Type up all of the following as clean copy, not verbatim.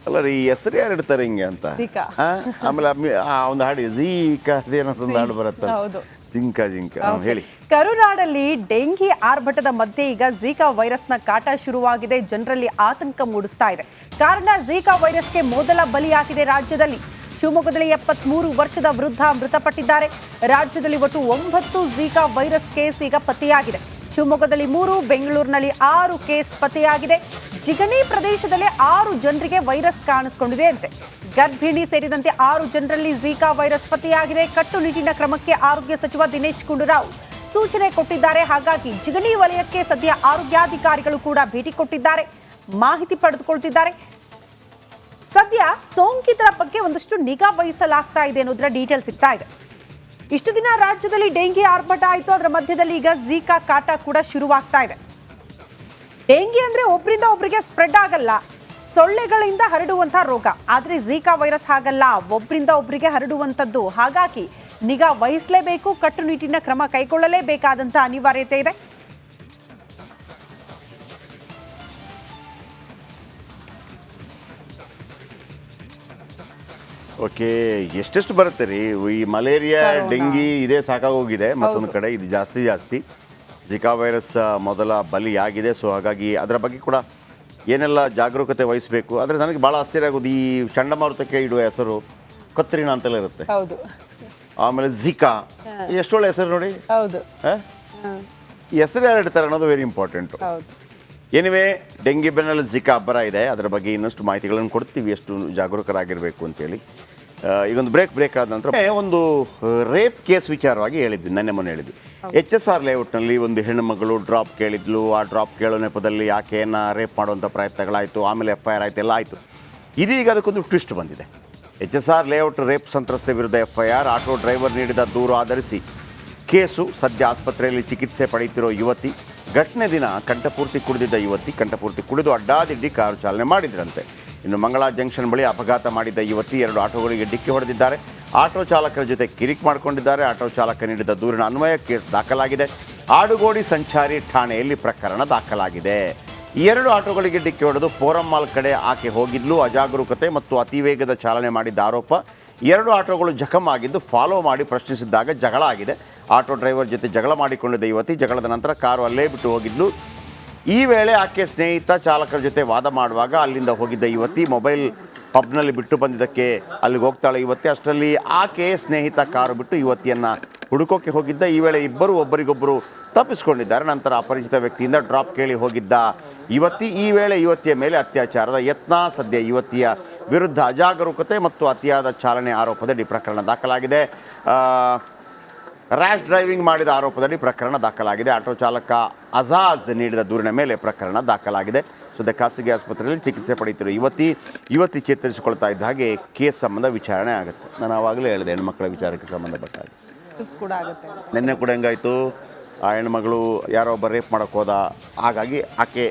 ಅಲ್ಲ ರೀ ಹೆಸರು ಯಾರು ಇಡ್ತಾರೆ ಹಿಂಗೆ ಅಂತ ಆಮೇಲೆ ಒಂದು ಹಾಡಿ ಝೀಕ ಅದೇನೊಂದು ಹಾಡು ಬರುತ್ತೆ ಜಿಂಕ ಜಿಂಕ ಹೇಳಿ. ಕರುನಾಡಲ್ಲಿ ಡೆಂಗಿ ಆರ್ಭಟದ ಮಧ್ಯೆ ಈಗ ಝೀಕಾ ವೈರಸ್ನ ಕಾಟ ಶುರುವಾಗಿದೆ. ಜನರಲ್ಲಿ ಆತಂಕ ಮೂಡಿಸ್ತಾ ಇದೆ. ಕಾರಣ ಝೀಕಾ ವೈರಸ್ಗೆ ಮೊದಲ ಬಲಿಯಾಗಿದೆ ರಾಜ್ಯದಲ್ಲಿ. ಶಿವಮೊಗ್ಗದಲ್ಲಿ 73 ವರ್ಷದ ವೃದ್ಧ ಮೃತಪಟ್ಟಿದ್ದಾರೆ. ರಾಜ್ಯದಲ್ಲಿ ಒಟ್ಟು 9 ಝೀಕಾ ವೈರಸ್ ಕೇಸ್ ಈಗ ಪತ್ತೆಯಾಗಿದೆ. ಶಿವಮೊಗ್ಗದಲ್ಲಿ 3, ಬೆಂಗಳೂರಿನಲ್ಲಿ 6 ಕೇಸ್ ಪತ್ತೆಯಾಗಿದೆ. ಜಿಗಣಿ ಪ್ರದೇಶದಲ್ಲಿ 6 ಜನರಿಗೆ ವೈರಸ್ ಕಾಣಿಸಿಕೊಂಡಿದೆ ಅಂತೆ. ಗರ್ಭಿಣಿ ಸೇರಿದಂತೆ 6 ಜನರಲ್ಲಿ ಝೀಕಾ ವೈರಸ್ ಪತ್ತೆಯಾಗಿದೆ. ಕಟ್ಟುನಿಟ್ಟಿನ ಕ್ರಮಕ್ಕೆ ಆರೋಗ್ಯ ಸಚಿವ ದಿನೇಶ್ ಗುಂಡೂರಾವ್ ಸೂಚನೆ ಕೊಟ್ಟಿದ್ದಾರೆ. ಹಾಗಾಗಿ ಜಿಗಣಿ ವಲಯಕ್ಕೆ ಸದ್ಯ ಆರೋಗ್ಯಾಧಿಕಾರಿಗಳು ಕೂಡ ಭೇಟಿ ಕೊಟ್ಟಿದ್ದಾರೆ, ಮಾಹಿತಿ ಪಡೆದುಕೊಳ್ತಿದ್ದಾರೆ. ಸದ್ಯ ಸೋಂಕಿತರ ಬಗ್ಗೆ ಒಂದಷ್ಟು ನಿಗಾ ವಹಿಸಲಾಗ್ತಾ ಇದೆ ಅನ್ನೋದರ ಡೀಟೇಲ್ ಸಿಗ್ತಾ ಇದೆ. ಇಷ್ಟು ದಿನ ರಾಜ್ಯದಲ್ಲಿ ಡೆಂಗಿ ಆರ್ಭಟ ಆಯಿತು, ಅದರ ಮಧ್ಯದಲ್ಲಿ ಈಗ ಝೀಕಾ ಕಾಟ ಕೂಡ ಶುರುವಾಗ್ತಾ ಇದೆ. ಡೆಂಗಿ ಅಂದ್ರೆ ಒಬ್ಬರಿಂದ ಒಬ್ಬರಿಗೆ ಸ್ಪ್ರೆಡ್ ಆಗಲ್ಲ, ಸೊಳ್ಳೆಗಳಿಂದ ಹರಡುವಂತಹ ರೋಗ. ಆದ್ರೆ ಝೀಕಾ ವೈರಸ್ ಹಾಗಲ್ಲ, ಒಬ್ಬರಿಂದ ಒಬ್ಬರಿಗೆ ಹರಡುವಂಥದ್ದು. ಹಾಗಾಗಿ ನಿಗಾ ವಹಿಸಲೇಬೇಕು, ಕಟ್ಟುನಿಟ್ಟಿನ ಕ್ರಮ ಕೈಗೊಳ್ಳಲೇಬೇಕಾದಂತ ಅನಿವಾರ್ಯತೆ ಇದೆ. ಓಕೆ, ಎಷ್ಟೆಷ್ಟು ಬರುತ್ತೆ ರೀ ಈ ಮಲೇರಿಯಾ ಡೆಂಗಿ ಇದೇ ಸಾಕಾಗೋಗಿದೆ. ಮತ್ತೊಂದು ಕಡೆ ಇದು ಜಾಸ್ತಿ ಜಿಕಾ ವೈರಸ್ ಮೊದಲ ಬಲಿಯಾಗಿದೆ. ಸೊ ಹಾಗಾಗಿ ಅದರ ಬಗ್ಗೆ ಕೂಡ ಏನೆಲ್ಲ ಜಾಗರೂಕತೆ ವಹಿಸಬೇಕು. ಆದರೆ ನನಗೆ ಭಾಳ ಆಶ್ಚರ್ಯ ಆಗೋದು, ಈ ಚಂಡಮಾರುತಕ್ಕೆ ಇಡುವ ಹೆಸರು ಕತ್ರಿನಾ ಅಂತೆಲ್ಲ ಇರುತ್ತೆ. ಆಮೇಲೆ ಜಿಕಾ, ಎಷ್ಟೊಳ್ಳೆ ಹೆಸರು ನೋಡಿ. ಹೆಸರು ಯಾರು ಇಡ್ತಾರೆ ಅನ್ನೋದು ವೆರಿ ಇಂಪಾರ್ಟೆಂಟು. ಎನಿವೆ, ಡೆಂಗಿ ಬೆನ್ನಲ್ಲಿ ಜಿಕಾ ಅಬ್ಬರ ಇದೆ. ಅದರ ಬಗ್ಗೆ ಇನ್ನಷ್ಟು ಮಾಹಿತಿಗಳನ್ನು ಕೊಡ್ತೀವಿ, ಎಷ್ಟು ಜಾಗರೂಕರಾಗಿರಬೇಕು ಅಂತೇಳಿ. ಈಗೊಂದು ಬ್ರೇಕ್ ಆದ ನಂತರ ಒಂದು ರೇಪ್ ಕೇಸ್ ವಿಚಾರವಾಗಿ ಹೇಳಿದ್ವಿ, ಮೊನ್ನೆ ಹೇಳಿದ್ವಿ. HSR ಲೇಔಟ್ನಲ್ಲಿ ಒಂದು ಹೆಣ್ಣುಮಗಳು ಡ್ರಾಪ್ ಕೇಳಿದ್ಲು. ಆ ಡ್ರಾಪ್ ಕೇಳೋ ನೆಪದಲ್ಲಿ ಆಕೆಯನ್ನು ರೇಪ್ ಮಾಡುವಂಥ ಪ್ರಯತ್ನಗಳಾಯಿತು. ಆಮೇಲೆ FIR ಆಯಿತು, ಎಲ್ಲ ಆಯಿತು. ಇದೀಗ ಅದಕ್ಕೊಂದು ಟ್ವಿಸ್ಟ್ ಬಂದಿದೆ. HSR ಲೇಔಟ್ ರೇಪ್ ಸಂತ್ರಸ್ತೆ ವಿರುದ್ಧ FIR, ಆಟೋ ಡ್ರೈವರ್ ನೀಡಿದ ದೂರು ಆಧರಿಸಿ ಕೇಸು. ಸದ್ಯ ಆಸ್ಪತ್ರೆಯಲ್ಲಿ ಚಿಕಿತ್ಸೆ ಪಡೆಯುತ್ತಿರೋ ಯುವತಿ. ಘಟನೆ ದಿನ ಕಂಠಪೂರ್ತಿ ಕುಡಿದಿದ್ದ ಯುವತಿ ಕಂಠಪೂರ್ತಿ ಕುಡಿದು ಅಡ್ಡಾದಿಡ್ಡಿ ಕಾರು ಚಾಲನೆ ಮಾಡಿದ್ರಂತೆ. ಇನ್ನು ಮಂಗಳಾ ಜಂಕ್ಷನ್ ಬಳಿ ಅಪಘಾತ ಮಾಡಿದ್ದ ಯುವತಿ 2 ಆಟೋಗಳಿಗೆ ಡಿಕ್ಕಿ ಹೊಡೆದಿದ್ದಾರೆ. ಆಟೋ ಚಾಲಕರ ಜೊತೆ ಕಿರಿಕ್ ಮಾಡಿಕೊಂಡಿದ್ದಾರೆ. ಆಟೋ ಚಾಲಕ ನೀಡಿದ ದೂರಿನ ಅನ್ವಯ ಕೇಸ್ ದಾಖಲಾಗಿದೆ. ಆಡುಗೋಡಿ ಸಂಚಾರಿ ಠಾಣೆಯಲ್ಲಿ ಪ್ರಕರಣ ದಾಖಲಾಗಿದೆ. 2 ಆಟೋಗಳಿಗೆ ಡಿಕ್ಕಿ ಹೊಡೆದು ಫೋರಂ ಮಾಲ್ ಕಡೆ ಆಕೆ ಹೋಗಿದ್ಲು. ಅಜಾಗರೂಕತೆ ಮತ್ತು ಅತಿವೇಗದ ಚಾಲನೆ ಮಾಡಿದ್ದ ಆರೋಪ. 2 ಆಟೋಗಳು ಜಖಮ್ ಆಗಿದ್ದು ಫಾಲೋ ಮಾಡಿ ಪ್ರಶ್ನಿಸಿದ್ದಾಗ ಜಗಳ ಆಗಿದೆ. ಆಟೋ ಡ್ರೈವರ್ ಜೊತೆ ಜಗಳ ಮಾಡಿಕೊಂಡಿದ್ದ ಯುವತಿ ಜಗಳದ ನಂತರ ಕಾರು ಅಲ್ಲೇ ಬಿಟ್ಟು ಹೋಗಿದ್ಲು. ಈ ವೇಳೆ ಆಕೆ ಸ್ನೇಹಿತ ಚಾಲಕರ ಜೊತೆ ವಾದ ಮಾಡುವಾಗ ಅಲ್ಲಿಂದ ಹೋಗಿದ್ದ ಯುವತಿ ಮೊಬೈಲ್ ಪಬ್ನಲ್ಲಿ ಬಿಟ್ಟು ಬಂದಿದ್ದಕ್ಕೆ ಅಲ್ಲಿಗೆ ಹೋಗ್ತಾಳೆ ಯುವತಿ. ಅಷ್ಟರಲ್ಲಿ ಆಕೆ ಸ್ನೇಹಿತ ಕಾರು ಬಿಟ್ಟು ಯುವತಿಯನ್ನು ಹುಡುಕೋಕೆ ಹೋಗಿದ್ದ. ಈ ವೇಳೆ ಇಬ್ಬರು ಒಬ್ಬರಿಗೊಬ್ಬರು ತಪ್ಪಿಸಿಕೊಂಡಿದ್ದಾರೆ. ನಂತರ ಅಪರಿಚಿತ ವ್ಯಕ್ತಿಯಿಂದ ಡ್ರಾಪ್ ಕೇಳಿ ಹೋಗಿದ್ದ ಯುವತಿ. ಈ ವೇಳೆ ಯುವತಿಯ ಮೇಲೆ ಅತ್ಯಾಚಾರದ ಯತ್ನ. ಸದ್ಯ ಯುವತಿಯ ವಿರುದ್ಧ ಅಜಾಗರೂಕತೆ ಮತ್ತು ಅತಿಯಾದ ಚಾಲನೆ ಆರೋಪದಡಿ ಪ್ರಕರಣ ದಾಖಲಾಗಿದೆ. ರ್ಯಾಶ್ ಡ್ರೈವಿಂಗ್ ಮಾಡಿದ ಆರೋಪದಡಿ ಪ್ರಕರಣ ದಾಖಲಾಗಿದೆ. ಆಟೋ ಚಾಲಕ ಅಜಾಜ್ ನೀಡಿದ ದೂರಿನ ಮೇಲೆ ಪ್ರಕರಣ ದಾಖಲಾಗಿದೆ. ಸದ್ಯ ಖಾಸಗಿ ಆಸ್ಪತ್ರೆಯಲ್ಲಿ ಚಿಕಿತ್ಸೆ ಪಡೆಯುತ್ತಿರುವ ಯುವತಿ ಚೇತರಿಸಿಕೊಳ್ತಾ ಇದ್ದ ಹಾಗೆ ಕೇಸ್ ಸಂಬಂಧ ವಿಚಾರಣೆ ಆಗುತ್ತೆ. ನಾನು ಆವಾಗಲೇ ಹೇಳಿದೆ, ಹೆಣ್ಮಕ್ಳ ವಿಚಾರಕ್ಕೆ ಸಂಬಂಧಪಟ್ಟ ನಿನ್ನೆ ಕೂಡ ಹೆಂಗಾಯಿತು, ಆ ಹೆಣ್ಮಗಳು ಯಾರೋ ಒಬ್ಬ ರೇಪ್ ಮಾಡೋಕ್ಕೆ ಹೋದ. ಹಾಗಾಗಿ ಆಕೆ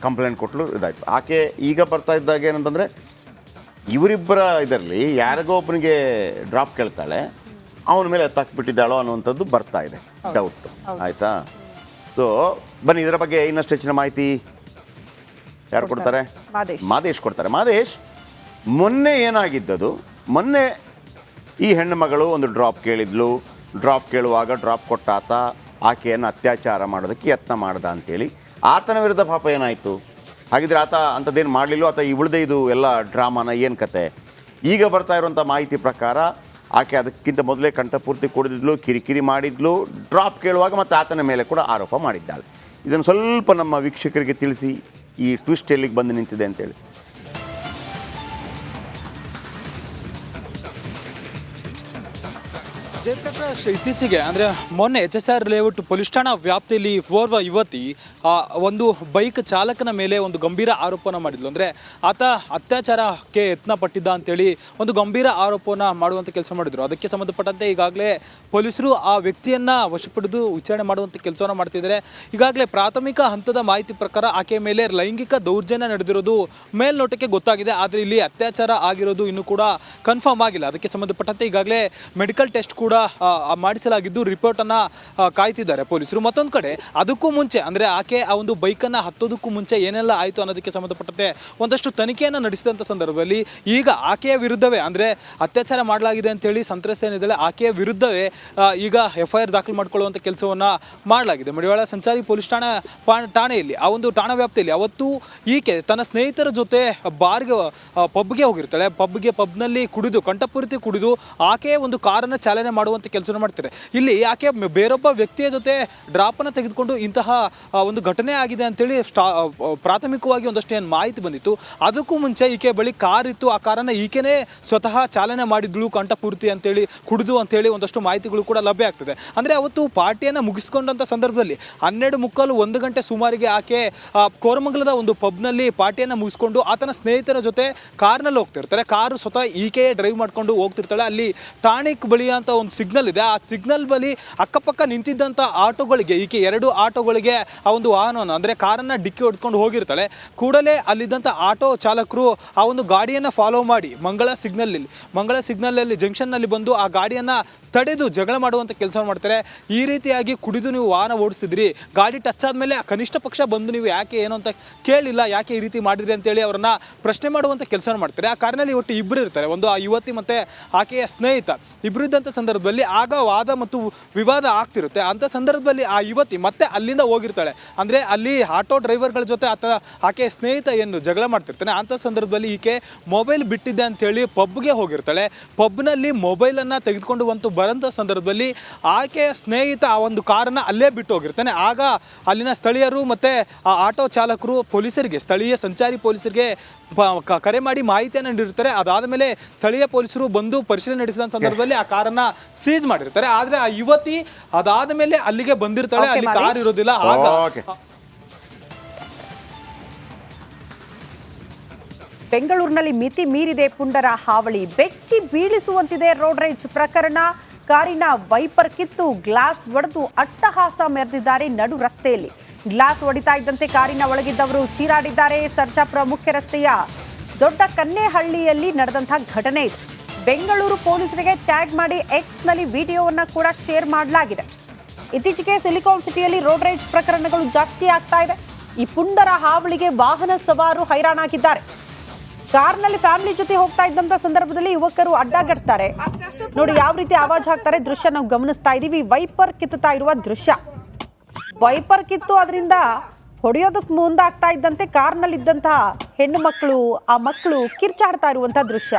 ಕಂಪ್ಲೇಂಟ್ ಕೊಟ್ಟಲು, ಇದಾಯಿತು. ಆಕೆ ಈಗ ಬರ್ತಾ ಇದ್ದಾಗ ಏನಂತಂದರೆ, ಇವರಿಬ್ಬರ ಇದರಲ್ಲಿ ಯಾರಿಗೋ ಒಬ್ಬನಿಗೆ ಡ್ರಾಪ್ ಕೇಳ್ತಾಳೆ, ಅವನ ಮೇಲೆ ಎತ್ತಾಕ್ಬಿಟ್ಟಿದ್ದಾಳೋ ಅನ್ನುವಂಥದ್ದು ಬರ್ತಾ ಇದೆ ಡೌಟ್. ಆಯಿತಾ? ಸೊ ಬನ್ನಿ, ಇದರ ಬಗ್ಗೆ ಇನ್ನಷ್ಟು ಹೆಚ್ಚಿನ ಮಾಹಿತಿ ಯಾರು ಕೊಡ್ತಾರೆ? ಮಾದೇಶ್ ಕೊಡ್ತಾರೆ. ಮಾದೇಶ್, ಮೊನ್ನೆ ಏನಾಗಿದ್ದದು? ಮೊನ್ನೆ ಈ ಹೆಣ್ಣು ಮಗಳು ಒಂದು ಡ್ರಾಪ್ ಕೇಳಿದ್ಲು. ಡ್ರಾಪ್ ಕೇಳುವಾಗ ಡ್ರಾಪ್ ಕೊಟ್ಟಾತ ಆಕೆಯನ್ನು ಅತ್ಯಾಚಾರ ಮಾಡೋದಕ್ಕೆ ಯತ್ನ ಮಾಡ್ದ ಅಂತೇಳಿ ಆತನ ವಿರುದ್ಧ ಪಾಪ ಏನಾಯಿತು? ಹಾಗಿದ್ರೆ ಆತ ಅಂಥದ್ದೇನು ಮಾಡಲಿಲ್ಲ, ಆತ ಇವಳದೇ ಇದು ಎಲ್ಲ ಡ್ರಾಮಾನ ಏನು ಕತೆ? ಈಗ ಬರ್ತಾ ಇರುವಂಥ ಮಾಹಿತಿ ಪ್ರಕಾರ ಆಕೆ ಅದಕ್ಕಿಂತ ಮೊದಲೇ ಕಂಠಪೂರ್ತಿ ಕುಡಿದಿದ್ಲು, ಕಿರಿಕಿರಿ ಮಾಡಿದ್ಲು. ಡ್ರಾಪ್ ಕೇಳುವಾಗ ಮತ್ತು ಆತನ ಮೇಲೆ ಕೂಡ ಆರೋಪ ಮಾಡಿದ್ದಾಳೆ. ಇದನ್ನು ಸ್ವಲ್ಪ ನಮ್ಮ ವೀಕ್ಷಕರಿಗೆ ತಿಳಿಸಿ, ಈ ಟ್ವಿಸ್ಟ್ ಎಲ್ಲಿಗೆ ಬಂದು ನಿಂತಿದೆ ಅಂತೇಳಿ. ಜಯಪ್ರಕಾಶ್, ಇತ್ತೀಚೆಗೆ ಅಂದರೆ ಮೊನ್ನೆ HSR ಲೇಔಟ್ ಪೊಲೀಸ್ ಠಾಣಾ ವ್ಯಾಪ್ತಿಯಲ್ಲಿ ಓರ್ವ ಯುವತಿ ಒಂದು ಬೈಕ್ ಚಾಲಕನ ಮೇಲೆ ಒಂದು ಗಂಭೀರ ಆರೋಪನ ಮಾಡಿದ್ಲು. ಅಂದರೆ ಆತ ಅತ್ಯಾಚಾರಕ್ಕೆ ಯತ್ನ ಪಟ್ಟಿದ್ದ ಅಂತೇಳಿ ಒಂದು ಗಂಭೀರ ಆರೋಪನ ಮಾಡುವಂಥ ಕೆಲಸ ಮಾಡಿದ್ರು. ಅದಕ್ಕೆ ಸಂಬಂಧಪಟ್ಟಂತೆ ಈಗಾಗಲೇ ಪೊಲೀಸರು ಆ ವ್ಯಕ್ತಿಯನ್ನು ವಶಪಡಿದು ವಿಚಾರಣೆ ಮಾಡುವಂಥ ಕೆಲಸವನ್ನು ಮಾಡ್ತಿದ್ದಾರೆ. ಈಗಾಗಲೇ ಪ್ರಾಥಮಿಕ ಹಂತದ ಮಾಹಿತಿ ಪ್ರಕಾರ ಆಕೆಯ ಮೇಲೆ ಲೈಂಗಿಕ ದೌರ್ಜನ್ಯ ನಡೆದಿರೋದು ಮೇಲ್ನೋಟಕ್ಕೆ ಗೊತ್ತಾಗಿದೆ. ಆದರೆ ಇಲ್ಲಿ ಅತ್ಯಾಚಾರ ಆಗಿರೋದು ಇನ್ನೂ ಕೂಡ ಕನ್ಫರ್ಮ್ ಆಗಿಲ್ಲ. ಅದಕ್ಕೆ ಸಂಬಂಧಪಟ್ಟಂತೆ ಈಗಾಗಲೇ ಮೆಡಿಕಲ್ ಟೆಸ್ಟ್ ಕೂಡ ಕೂಡ ಮಾಡಿಸಲಾಗಿದ್ದು ರಿಪೋರ್ಟನ್ನು ಕಾಯ್ತಿದ್ದಾರೆ ಪೊಲೀಸರು. ಮತ್ತೊಂದು ಕಡೆ ಅದಕ್ಕೂ ಮುಂಚೆ ಅಂದರೆ ಆಕೆ ಆ ಒಂದು ಬೈಕನ್ನು ಹತ್ತೋದಕ್ಕೂ ಮುಂಚೆ ಏನೆಲ್ಲ ಆಯಿತು ಅನ್ನೋದಕ್ಕೆ ಸಂಬಂಧಪಟ್ಟಂತೆ ಒಂದಷ್ಟು ತನಿಖೆಯನ್ನು ನಡೆಸಿದಂಥ ಸಂದರ್ಭದಲ್ಲಿ ಈಗ ಆಕೆಯ ವಿರುದ್ಧವೇ ಅಂದರೆ ಅತ್ಯಾಚಾರ ಮಾಡಲಾಗಿದೆ ಅಂತೇಳಿ ಸಂತ್ರಸ್ತೆ ಏನಿದ್ದಾಳೆ ಆಕೆಯ ವಿರುದ್ಧವೇ ಈಗ FIR ದಾಖಲು ಮಾಡಿಕೊಳ್ಳುವಂಥ ಕೆಲಸವನ್ನು ಮಾಡಲಾಗಿದೆ. ಮಡಿವಾಳ ಸಂಚಾರಿ ಪೊಲೀಸ್ ಠಾಣೆಯಲ್ಲಿ ಆ ಒಂದು ಠಾಣಾ ವ್ಯಾಪ್ತಿಯಲ್ಲಿ ಅವತ್ತು ಈಕೆ ತನ್ನ ಸ್ನೇಹಿತರ ಜೊತೆ ಪಬ್ಗೆ ಹೋಗಿರ್ತಾಳೆ. ಪಬ್ನಲ್ಲಿ ಕುಡಿದು ಕಂಠಪೂರ್ತಿ ಕುಡಿದು ಆಕೆ ಒಂದು ಕಾರನ್ನು ಚಾಲನೆ ಮಾಡುವಂಥ ಕೆಲಸ ಮಾಡ್ತಾರೆ. ಇಲ್ಲಿ ಆಕೆ ಬೇರೊಬ್ಬ ವ್ಯಕ್ತಿಯ ಜೊತೆ ಡ್ರಾಪನ್ನು ತೆಗೆದುಕೊಂಡು ಇಂತಹ ಒಂದು ಘಟನೆ ಆಗಿದೆ ಅಂತೇಳಿ ಪ್ರಾಥಮಿಕವಾಗಿ ಒಂದಷ್ಟು ಏನು ಮಾಹಿತಿ ಬಂದಿತ್ತು. ಅದಕ್ಕೂ ಮುಂಚೆ ಈಕೆ ಬಳಿ ಕಾರ್ ಇತ್ತು, ಆ ಕಾರನ್ನು ಈಕೆನೇ ಸ್ವತಃ ಚಾಲನೆ ಮಾಡಿದ್ಳು ಕಂಠಪೂರ್ತಿ ಅಂತೇಳಿ ಕುಡಿದು ಅಂತೇಳಿ ಒಂದಷ್ಟು ಮಾಹಿತಿಗಳು ಕೂಡ ಲಭ್ಯ ಆಗ್ತದೆ. ಅಂದರೆ ಅವತ್ತು ಪಾರ್ಟಿಯನ್ನು ಮುಗಿಸ್ಕೊಂಡಂಥ ಸಂದರ್ಭದಲ್ಲಿ 12:45 1 ಗಂಟೆ ಸುಮಾರಿಗೆ ಆಕೆ ಕೋರಮಂಗಲದ ಒಂದು ಪಬ್ನಲ್ಲಿ ಪಾರ್ಟಿಯನ್ನು ಮುಗಿಸ್ಕೊಂಡು ಆತನ ಸ್ನೇಹಿತರ ಜೊತೆ ಕಾರ್ನಲ್ಲಿ ಹೋಗ್ತಿರ್ತಾರೆ. ಕಾರು ಸ್ವತಃ ಈಕೆ ಡ್ರೈವ್ ಮಾಡ್ಕೊಂಡು ಹೋಗ್ತಿರ್ತಾಳೆ. ಅಲ್ಲಿ ಟಾಣಿಕ್ ಬಳಿ ಅಂತ ಒಂದು ಸಿಗ್ನಲ್ ಇದೆ. ಆ ಸಿಗ್ನಲ್ ಬಳಿ ಅಕ್ಕಪಕ್ಕ ನಿಂತಿದ್ದಂಥ ಆಟೋಗಳಿಗೆ ಈಕೆ 2 ಆಟೋಗಳಿಗೆ ಆ ಒಂದು ವಾಹನವನ್ನು ಅಂದರೆ ಕಾರನ್ನು ಡಿಕ್ಕಿ ಹೊಡ್ಕೊಂಡು ಹೋಗಿರ್ತಾಳೆ. ಕೂಡಲೇ ಅಲ್ಲಿದ್ದಂಥ ಆಟೋ ಚಾಲಕರು ಆ ಒಂದು ಗಾಡಿಯನ್ನು ಫಾಲೋ ಮಾಡಿ ಮಂಗಳ ಸಿಗ್ನಲಲ್ಲಿ ಜಂಕ್ಷನ್ನಲ್ಲಿ ಬಂದು ಆ ಗಾಡಿಯನ್ನು ತಡೆದು ಜಗಳ ಮಾಡುವಂಥ ಕೆಲಸ ಮಾಡ್ತಾರೆ. ಈ ರೀತಿಯಾಗಿ ಕುಡಿದು ನೀವು ವಾಹನ ಓಡಿಸ್ತಿದ್ರಿ, ಗಾಡಿ ಟಚ್ ಆದಮೇಲೆ ಕನಿಷ್ಠ ಪಕ್ಷ ಬಂದು ನೀವು ಯಾಕೆ ಏನು ಅಂತ ಕೇಳಿಲ್ಲ, ಯಾಕೆ ಈ ರೀತಿ ಮಾಡಿದ್ರಿ ಅಂತೇಳಿ ಅವರನ್ನ ಪ್ರಶ್ನೆ ಮಾಡುವಂಥ ಕೆಲಸ ಮಾಡ್ತಾರೆ. ಆ ಕಾರಿನಲ್ಲಿ ಒಟ್ಟು ಇಬ್ಬರು ಇರ್ತಾರೆ, ಒಂದು ಆ ಯುವತಿ ಮತ್ತು ಆಕೆಯ ಸ್ನೇಹಿತ. ಇಬ್ಬರು ಇದ್ದಂಥ ಸಂದರ್ಭದಲ್ಲಿ ಆಗ ವಾದ ಮತ್ತು ವಿವಾದ ಆಗ್ತಿರುತ್ತೆ. ಅಂಥ ಸಂದರ್ಭದಲ್ಲಿ ಆ ಯುವತಿ ಮತ್ತೆ ಅಲ್ಲಿಂದ ಹೋಗಿರ್ತಾಳೆ. ಅಂದರೆ ಅಲ್ಲಿ ಆಟೋ ಡ್ರೈವರ್ಗಳ ಜೊತೆ ಆಕೆಯ ಸ್ನೇಹಿತ ಏನು ಜಗಳ ಮಾಡ್ತಿರ್ತಾನೆ. ಅಂಥ ಸಂದರ್ಭದಲ್ಲಿ ಈಕೆ ಮೊಬೈಲ್ ಬಿಟ್ಟಿದ್ದೆ ಅಂತೇಳಿ ಪಬ್ಗೆ ಹೋಗಿರ್ತಾಳೆ. ಪಬ್ನಲ್ಲಿ ಮೊಬೈಲನ್ನು ತೆಗೆದುಕೊಂಡು ಬರೋಂಥ ಸಂದರ್ಭದಲ್ಲಿ ಆಕೆಯ ಸ್ನೇಹಿತ ಆ ಒಂದು ಕಾರನ್ನು ಅಲ್ಲೇ ಬಿಟ್ಟು ಹೋಗಿರ್ತಾನೆ. ಆಗ ಅಲ್ಲಿನ ಸ್ಥಳೀಯರು ಮತ್ತು ಆ ಆಟೋ ಚಾಲಕರು ಪೊಲೀಸರಿಗೆ, ಸ್ಥಳೀಯ ಸಂಚಾರಿ ಪೊಲೀಸರಿಗೆ ಕರೆ ಮಾಡಿ ಮಾಹಿತಿಯನ್ನು ನೀಡಿರ್ತಾರೆ. ಅದಾದ ಮೇಲೆ ಸ್ಥಳೀಯ ಪೊಲೀಸರು ಬಂದು ಪರಿಶೀಲನೆ ನಡೆಸಿದ ಸಂದರ್ಭದಲ್ಲಿ ಆ ಕಾರನ್ನು ಸೀಜ್ ಮಾಡಿರ್ತಾರೆ. ಆದರೆ ಆ ಯುವತಿ ಅದಾದ ಮೇಲೆ ಅಲ್ಲಿಗೆ ಬಂದಿರ್ತಾಳೆ, ಅಲ್ಲಿ ಕಾರ್ ಇರೋದಿಲ್ಲ. ಆಗ ಬೆಂಗಳೂರಿನಲ್ಲಿ ಮಿತಿ ಮೀರಿದೆ ಪುಂಡರ ಹಾವಳಿ, ಬೆಚ್ಚಿ ಬೀಳಿಸುವಂತಿದೆ ರೋಡ್ ರೇಜ್ ಪ್ರಕರಣ. ಕಾರಿನ ವೈಪರ್ ಕಿತ್ತು ಗ್ಲಾಸ್ ಒಡೆದು ಅಟ್ಟಹಾಸ ಮೆರೆದಿದ್ದಾರೆ ನಡು ರಸ್ತೆಯಲ್ಲಿ. ಗ್ಲಾಸ್ ಹೊಡಿತಾ ಇದ್ದಂತೆ ಕಾರಿನ ಒಳಗಿದ್ದವರು ಚೀರಾಡಿದ್ದಾರೆ. ಸರ್ಜಾಪುರ ಮುಖ್ಯ ರಸ್ತೆಯ ದೊಡ್ಡ ಕನ್ನೇಹಳ್ಳಿಯಲ್ಲಿ ನಡೆದಂತಹ ಘಟನೆ ಇದು. ಬೆಂಗಳೂರು ಪೊಲೀಸರಿಗೆ ಟ್ಯಾಗ್ ಮಾಡಿ ಎಕ್ಸ್ನಲ್ಲಿ ವಿಡಿಯೋವನ್ನು ಕೂಡ ಶೇರ್ ಮಾಡಲಾಗಿದೆ. ಇತ್ತೀಚೆಗೆ ಸಿಲಿಕಾನ್ ಸಿಟಿಯಲ್ಲಿ ರೋಡ್ ರೇಜ್ ಪ್ರಕರಣಗಳು ಜಾಸ್ತಿ ಆಗ್ತಾ ಇದೆ. ಈ ಪುಂಡರ ಹಾವಳಿಗೆ ವಾಹನ ಸವಾರರು ಹೈರಾಣಾಗಿದ್ದಾರೆ. ಕಾರ್ನಲ್ಲಿ ಫ್ಯಾಮಿಲಿ ಜೊತೆ ಹೋಗ್ತಾ ಇದ್ದಂತ ಸಂದರ್ಭದಲ್ಲಿ ಯುವಕರು ಅಡ್ಡಗಡ್ತಾರೆ. ನೋಡಿ ಯಾವ ರೀತಿ ಆವಾಜ್ ಹಾಕ್ತಾರೆ, ದೃಶ್ಯ ನಾವು ಗಮನಿಸ್ತಾ ಇದೀವಿ. ವೈಪರ್ ಕಿತ್ತುತ್ತಾ ಇರುವ ದೃಶ್ಯ. ವೈಪರ್ ಕಿತ್ತು ಅದರಿಂದ ಹೊಡೆಯೋದಕ್ಕೆ ಮುಂದಾಗ್ತಾ ಇದ್ದಂತೆ ಕಾರ್ನಲ್ಲಿ ಇದ್ದಂತಹ ಹೆಣ್ಣು ಮಕ್ಕಳು, ಆ ಮಕ್ಕಳು ಕಿರ್ಚಾಡ್ತಾ ಇರುವಂತಹ ದೃಶ್ಯ.